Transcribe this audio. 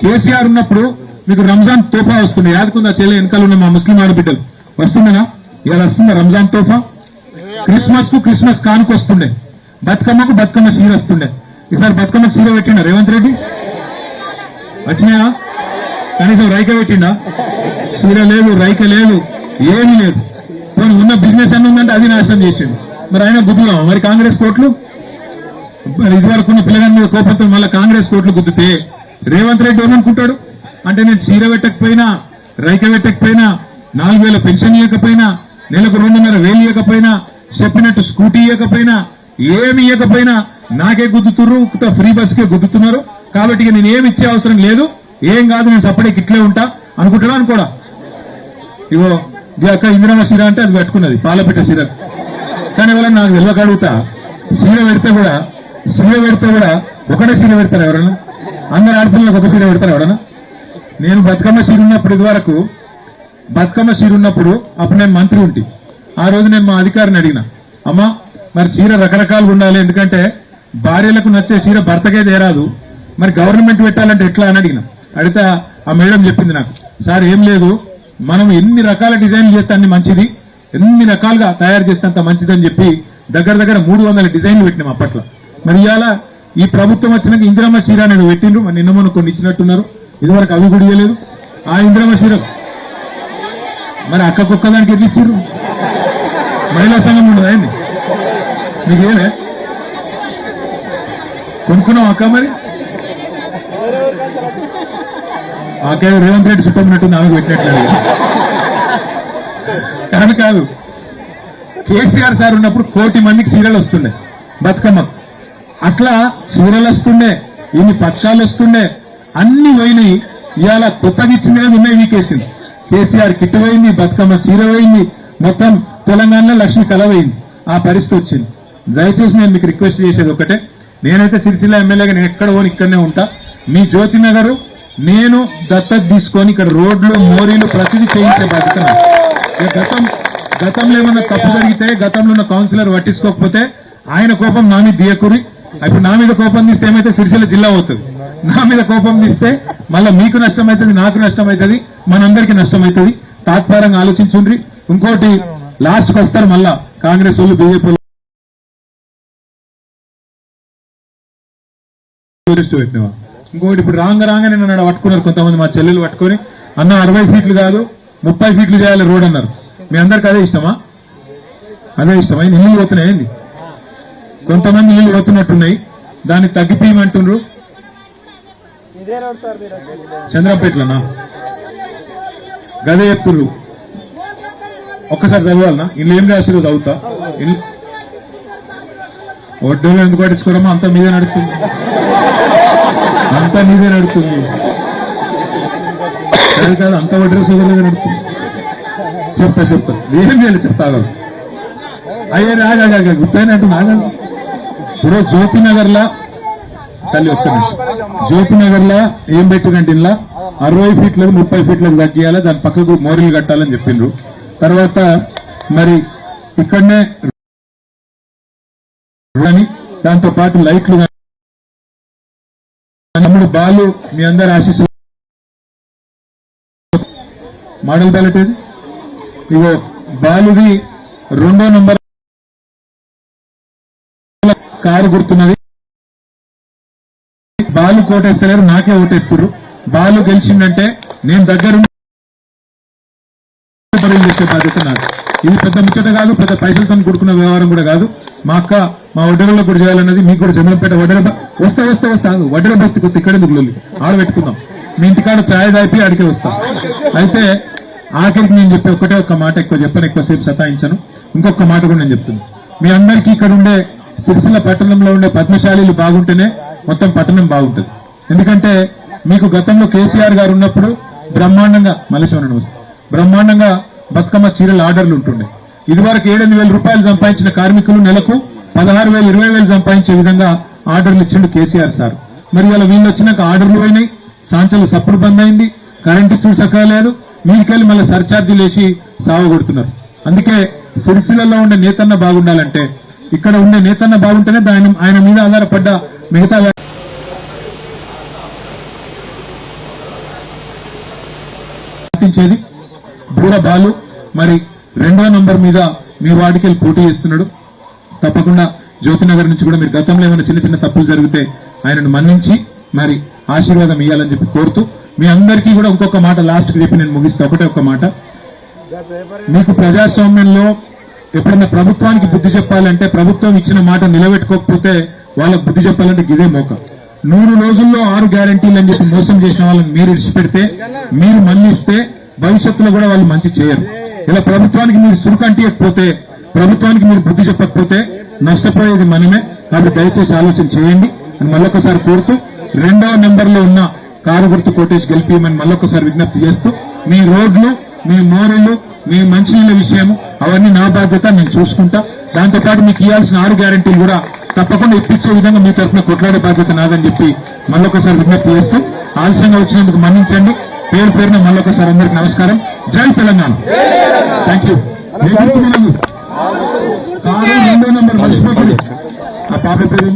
కేసీఆర్ ఉన్నప్పుడు మీకు రంజాన్ తోఫా వస్తుండే, యాదకుందా చెల్లె వెనకాల ఉన్న మా ముస్లిం ఆడబిడ్డలు వస్తుండేనా? ఇలా వస్తుందా రంజాన్ తోఫా? క్రిస్మస్ కు క్రిస్మస్ కానుక వస్తుండే, బతుకమ్మకు బతుకమ్మ సీర వస్తుండే. ఈసారి బతుకమ్మకు సీర పెట్టిండా రేవంత్ రెడ్డి? వచ్చినాయా? కనీసం రైక పెట్టిండా? సీర లేదు, రైక లేదు, ఏమీ లేదు. ఉన్న బిజినెస్ అన్ని ఉందంటే అది నాశనం చేసిండు. మరి ఆయన గుద్దుదాం మరి కాంగ్రెస్ కోట్లు? మరి ఇదివరకు ఉన్న పిల్లగాని మీద కోపంతో మళ్ళీ కాంగ్రెస్ కోట్లు గుద్దితే రేవంత్ రెడ్డి ఏమనుకుంటాడు అంటే, నేను సీర పెట్టకపోయినా, రైక పెట్టకపోయినా, 4000 పెన్షన్ ఇవ్వకపోయినా, నెలకు 2,500 ఇవ్వకపోయినా, చెప్పినట్టు స్కూటీ ఇవ్వకపోయినా, ఏమి ఇవ్వకపోయినా నాకే గుద్దుతున్నారు, ఫ్రీ బస్ కే గుద్దుతున్నారు. కాబట్టి నేను ఏమి ఇచ్చే అవసరం లేదు, ఏం కాదు, నేను సపరేట్ ఇట్లే ఉంటా అనుకుంటాడా అనుకోడా? ఇగో ఈ అక్క ఇందిరమ్మ సీర అంటే అది కట్టుకున్నది, పాలపిట్ట సీర. కానీ ఎవరైనా నాకు తెలియక అడుగుతా, సీర పెడితే కూడా ఒకటే సీర పెడతారు ఎవరన్నా? అందరు ఆడపిల్లలకు ఒక సీర పెడతారు ఎవరన్నా? నేను బతుకమ్మ సీర ఉన్నప్పుడు, ఇదివరకు బతుకమ్మ సీర ఉన్నప్పుడు అప్పుడు నేను మంత్రి ఉంటే, ఆ రోజు నేను మా అధికారిని అడిగిన, అమ్మా మరి చీర రకరకాలుగా ఉండాలి, ఎందుకంటే భార్యలకు నచ్చే చీర భర్తకే తేరాదు, మరి గవర్నమెంట్ పెట్టాలంటే ఎట్లా అని అడిగితే ఆ మేడం చెప్పింది నాకు, సార్ ఏం లేదు, మనం ఎన్ని రకాల డిజైన్లు చేస్తే అన్ని మంచిది, ఎన్ని రకాలుగా తయారు చేస్తే అంత మంచిది అని చెప్పి దగ్గర 300 డిజైన్లు పెట్టినాం అప్పట్లో. మరి ఇవాళ ఈ ప్రభుత్వం వచ్చినాక ఇందిరమ్మ చీర అనేది పెట్టిండ్రు, మరి నిన్న మొన్న కొన్ని ఇచ్చినట్టున్నారు, ఇదివరకు అవి కూడా ఇవ్వలేదు. ఆ ఇందిరమ్మ చీర మరి అక్కకొక్కదానికి ఎట్లా ఇచ్చిర్రు? మహిళా సంఘం ఉండదా అండి? మీకేమే కొనుక్కున్నాం అక్క? మరి అక్క రేవంత్ రెడ్డి చుట్టమన్నట్టుంది, ఆమెకు పెట్టినట్టు కాదు. కేసీఆర్ సార్ ఉన్నప్పుడు 1 కోటి మందికి సీరియల్ వస్తుండే బతుకమ్మ, అట్లా సీరియల్ వస్తుండే, ఇన్ని పథకాలు వస్తుండే, అన్ని పోయినాయి. ఇవాళ కొత్తగా ఇచ్చినవి ఉన్నాయి, వీకేసింది. కేసీఆర్ కిట్ పోయింది, బతుకమ్మ చీర పోయింది, మొత్తం తెలంగాణలో లక్ష్మి కళ పోయింది. ఆ పరిస్థితి వచ్చింది. దయచేసి నేను మీకు రిక్వెస్ట్ చేసేది ఒకటే, నేనైతే సిరిసిల్ల ఎమ్మెల్యేగా నేను ఎక్కడ పోని ఇక్కడనే ఉంటా. మీ జ్యోతి నగర్ నేను దత్తత తీసుకొని ఇక్కడ రోడ్లు, మోరీలు ప్రతిదీ చేయించే బాధ్యత. గతంలో ఏమన్నా తప్పు జరిగితే, గతంలో ఉన్న కౌన్సిలర్ పట్టించుకోకపోతే ఆయన కోపం నా మీద దియకూరి. ఇప్పుడు నా మీద కోపం తీస్తే ఏమైతే సిరిసిల్ల జిల్లా అవుతుంది, నా మీద కోపం తీస్తే మళ్ళీ మీకు నష్టం అవుతుంది, నాకు నష్టం అవుతుంది, మనందరికీ నష్టం అవుతుంది. తాత్పరంగా ఆలోచించుండ్రి. ఇంకోటి లాస్ట్కి వస్తారు మళ్ళా కాంగ్రెస్ వాళ్ళు, బీజేపీ పెట్టినవా. ఇంకోటి ఇప్పుడు రాగానే నన్ను పట్టుకున్నారు కొంతమంది, మా చెల్లెలు పట్టుకొని, అన్న 60 ఫీట్లు కాదు 30 ఫీట్లు చేయాలి రోడ్ అన్నారు. మీ అందరికి అదే ఇష్టమా? అదే ఇష్టమా? ఇల్లు పోతున్నాయండి, కొంతమంది ఇల్లు పోతున్నట్టున్నాయి, దాన్ని తగ్గిపోయమంటుండ్రు. చంద్రపేటలోనా? గదే చెప్తున్నారు. ఒక్కసారి చదవాలనా? ఇల్లు ఏం రాసిరో చదువుతా. వడ్డోళ్ళు ఎందుకు పట్టించుకోరమ్మా? అంతా మీదే నడుస్తుంది, అంతా మీదే నడుతుంది. కాదు, అంత వడ్డీ సోదరులుగా నడుతుంది. చెప్తా ఏం చేయాలి చెప్తా. అయ్యే రాగా గుర్తయినట్టు నాగా. ఇప్పుడు జ్యోతినగర్లా తల్లి ఒక్క నిమిషం, జ్యోతినగర్లా ఏం పెట్టినంటే ఇంట్లో 60 ఫీట్లకు 30 ఫీట్లకు తగ్గియాలి, దాని పక్కకు మోరీలు కట్టాలని చెప్పిండ్రు. తర్వాత మరి ఇక్కడనే దాంతో పాటు లైట్లు, తమ్ముడు బాలు మీ అందరి ఆశీస్సు, మోడల్ బ్యాలెట్ ఏది? ఇగో బాలుది 2వ నంబర్ కారు గుర్తున్నది. బాలు కోటేస్తలేరు, నాకే ఓటేస్తున్నారు. బాలు గెలిచిందంటే నేను దగ్గర చేసే బాధ్యత నాకు. ఇది పెద్ద ముచ్చట కాదు, పెద్ద పైసలతో కూడుకున్న వ్యవహారం కూడా కాదు. మా అక్క మా వడ్డెరలో కూడా చేయాలన్నది. మీకు కూడా జమలంపేట వడ్డెర వస్తా వడ్డెర బస్తీ కొత్త ఇక్కడ ఎందుకు ఆడబెట్టుకుందాం. మీ ఇంటికాడ ఛాయ్ దాపి అడిగే వస్తాం. అయితే ఆఖరికి నేను చెప్పే ఒక్క మాట, ఎక్కువ చెప్పను, ఎక్కువసేపు సతాయించను. ఇంకొక మాట కూడా నేను చెప్తున్నాను. మీ అందరికీ ఇక్కడ ఉండే సిరిసిల్ల పట్టణంలో ఉండే పద్మశాలీలు బాగుంటేనే మొత్తం పట్టణం బాగుంటుంది. ఎందుకంటే మీకు గతంలో కేసీఆర్ గారు ఉన్నప్పుడు బ్రహ్మాండంగా బ్రహ్మాండంగా బతుకమ్మ చీరల ఆర్డర్లు ఉంటుండే. ఇదివరకు 7,000 రూపాయలు సంపాదించిన కార్మికులు నెలకు 16,000 20,000 సంపాదించే విధంగా ఆర్డర్లు ఇచ్చిండు కేసీఆర్ సార్. మరి ఇలా వీళ్ళు వచ్చినాక ఆర్డర్లు పోయినాయి, సాంచలు సప్పుడు బంద్ అయింది, కరెంటు చూసక్కలేదు, మీరికెళ్ళి మళ్ళీ సర్ఛార్జీలు వేసి సావగొడుతున్నారు. అందుకే సిరిసిల్లలో ఉండే నేతన్న బాగుండాలంటే, ఇక్కడ ఉండే నేతన్న బాగుంటేనే ఆయన మీద ఆధారపడ్డ మిగతా ప్రార్థించేది బూర బాలు మరి 2వ నంబర్ మీద మీ వార్డుకి వెళ్ళి పోటీ చేస్తున్నాడు. తప్పకుండా జ్యోతినగర్ నుంచి కూడా మీరు గతంలో ఏమైనా చిన్న చిన్న తప్పులు జరిగితే ఆయనను మన్నించి మరి ఆశీర్వాదం ఇవ్వాలని చెప్పి కోరుతూ మీ అందరికీ కూడా ఇంకొక మాట లాస్ట్ కి చెప్పి నేను ముగిస్తా. ఒకటే ఒక్క మాట, మీకు ప్రజాస్వామ్యంలో ఎప్పుడన్నా ప్రభుత్వానికి బుద్ధి చెప్పాలంటే ప్రభుత్వం ఇచ్చిన మాట నిలబెట్టుకోకపోతే వాళ్ళకు బుద్ధి చెప్పాలంటే గిదే మోక. 100 రోజుల్లో 6 గ్యారంటీలు అని చెప్పి మోసం చేసిన వాళ్ళని మీరు ఇడిచిపెడితే, మీరు మన్నిస్తే భవిష్యత్తులో కూడా వాళ్ళు మంచి చేయరు. ఇలా ప్రభుత్వానికి మీరు సురుకంటియకపోతే, ప్రభుత్వానికి మీరు బుద్ధి చెప్పకపోతే నష్టపోయేది మనమే. కాబట్టి దయచేసి ఆలోచన చేయండి అని మళ్ళొకసారి కోరుతూ 2వ నెంబర్లో ఉన్న కారు గుర్తు కోటేసి గెలిపియమని మళ్ళొకసారి విజ్ఞప్తి చేస్తూ, మీ రోడ్లు, మీ మోరీలు, మీ మంచినీళ్ళ విషయం అవన్నీ నా బాధ్యత, నేను చూసుకుంటా. దాంతోపాటు మీకు ఇవ్వాల్సిన 6 గ్యారంటీలు కూడా తప్పకుండా ఇప్పించే విధంగా మీ తరఫున కొట్లాడే బాధ్యత నాదని చెప్పి మళ్ళొకసారి విజ్ఞప్తి చేస్తూ, ఆలస్యంగా వచ్చినందుకు మన్నించండి. పేరు పేరున మళ్ళొకసారి అందరికి నమస్కారం. జై తెలంగాణ. Thank you. కారు 2వ నంబర్ మర్చిపోతుంది. ఆ పాప పేరు